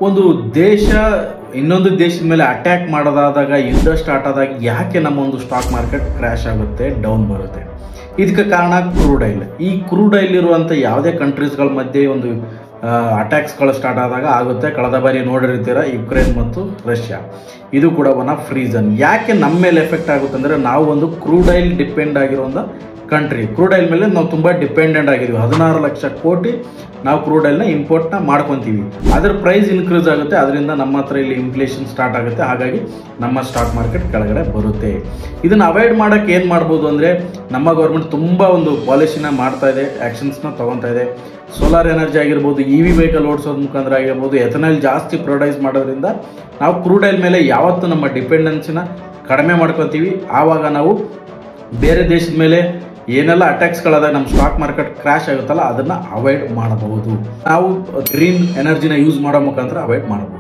ಒಂದು ದೇಶ ಇನ್ನೊಂದು ದೇಶದ ಮೇಲೆ ಅಟ್ಯಾಕ್ ಮಾಡೋದಾದಾಗ ಯುದ್ಧ ಸ್ಟಾರ್ಟ್ ಆದಾಗ ಯಾಕೆ ನಮ್ಮ ಒಂದು ಸ್ಟಾಕ್ ಮಾರ್ಕೆಟ್ ಕ್ರ್ಯಾಶ್ ಆಗುತ್ತೆ, ಡೌನ್ ಬರುತ್ತೆ? ಇದಕ್ಕೆ ಕಾರಣ ಕ್ರೂಡ್ ಆಯಿಲ್. ಈ ಕ್ರೂಡ್ ಆಯಿಲ್ ಇರುವಂಥ ಯಾವುದೇ ಕಂಟ್ರೀಸ್ಗಳ ಮಧ್ಯೆ ಒಂದು ಅಟ್ಯಾಕ್ಸ್ಗಳು ಸ್ಟಾರ್ಟ್ ಆದಾಗ ಆಗುತ್ತೆ. ಕಳೆದ ಬಾರಿ ನೋಡಿರ್ತೀರ ಯುಕ್ರೇನ್ ಮತ್ತು ರಷ್ಯಾ, ಇದು ಕೂಡ ಒನ್ ಆಫ್ ರೀಸನ್. ಯಾಕೆ ನಮ್ಮ ಮೇಲೆ ಎಫೆಕ್ಟ್ ಆಗುತ್ತೆ ಅಂದರೆ, ನಾವು ಒಂದು ಕ್ರೂಡ್ ಆಯಿಲ್ ಡಿಪೆಂಡ್ ಆಗಿರುವಂಥ ಕಂಟ್ರಿ. ಕ್ರೂಡ್ ಆಯಿಲ್ ಮೇಲೆ ನಾವು ತುಂಬ ಡಿಪೆಂಡೆಂಟ್ ಆಗಿದ್ದೀವಿ. 16 ಲಕ್ಷ ಕೋಟಿ ನಾವು ಕ್ರೂಡ್ ಆಯಿಲ್ನ ಇಂಪೋರ್ಟ್ನ ಮಾಡ್ಕೊತೀವಿ. ಅದರ ಪ್ರೈಸ್ ಇನ್ಕ್ರೀಸ್ ಆಗುತ್ತೆ, ಅದರಿಂದ ನಮ್ಮ ಹತ್ರ ಇಲ್ಲಿ ಇನ್ಫ್ಲೇಷನ್ ಸ್ಟಾರ್ಟ್ ಆಗುತ್ತೆ. ಹಾಗಾಗಿ ನಮ್ಮ ಸ್ಟಾಕ್ ಮಾರ್ಕೆಟ್ ಕೆಳಗಡೆ ಬರುತ್ತೆ. ಇದನ್ನು ಅವಾಯ್ಡ್ ಮಾಡೋಕ್ಕೆ ಏನು ಮಾಡ್ಬೋದು ಅಂದರೆ, ನಮ್ಮ ಗೌರ್ಮೆಂಟ್ ತುಂಬ ಒಂದು ಪಾಲಿಸಿನ ಮಾಡ್ತಾ ಇದೆ, ಆ್ಯಕ್ಷನ್ಸ್ನ ತೊಗೊತಾ ಇದೆ. ಸೋಲಾರ್ ಎನರ್ಜಿ ಆಗಿರ್ಬೋದು, EV ವೆಹಿಕಲ್ ಓಡಿಸೋದ್ರ ಮುಖಾಂತರ ಆಗಿರ್ಬೋದು, ಎಥನಾಲ್ ಜಾಸ್ತಿ ಪ್ರೊಡ್ಯೂಸ್ ಮಾಡೋದ್ರಿಂದ ನಾವು ಕ್ರೂಡ್ ಆಯಿಲ್ ಮೇಲೆ ಯಾವತ್ತೂ ನಮ್ಮ ಡಿಪೆಂಡೆನ್ಸಿನ ಕಡಿಮೆ ಮಾಡ್ಕೊತೀವಿ. ಆವಾಗ ನಾವು ಬೇರೆ ದೇಶದ ಮೇಲೆ ಏನೆಲ್ಲ ಅಟ್ಯಾಕ್ಸ್ಗಳಾದಾಗ ನಮ್ಮ ಸ್ಟಾಕ್ ಮಾರ್ಕೆಟ್ ಕ್ರ್ಯಾಶ್ ಆಗುತ್ತಲ್ಲ, ಅದನ್ನು ಅವಾಯ್ಡ್ ಮಾಡಬಹುದು. ನಾವು ಗ್ರೀನ್ ಎನರ್ಜಿನ ಯೂಸ್ ಮಾಡೋ ಮುಖಾಂತರ ಅವಾಯ್ಡ್ ಮಾಡಬಹುದು.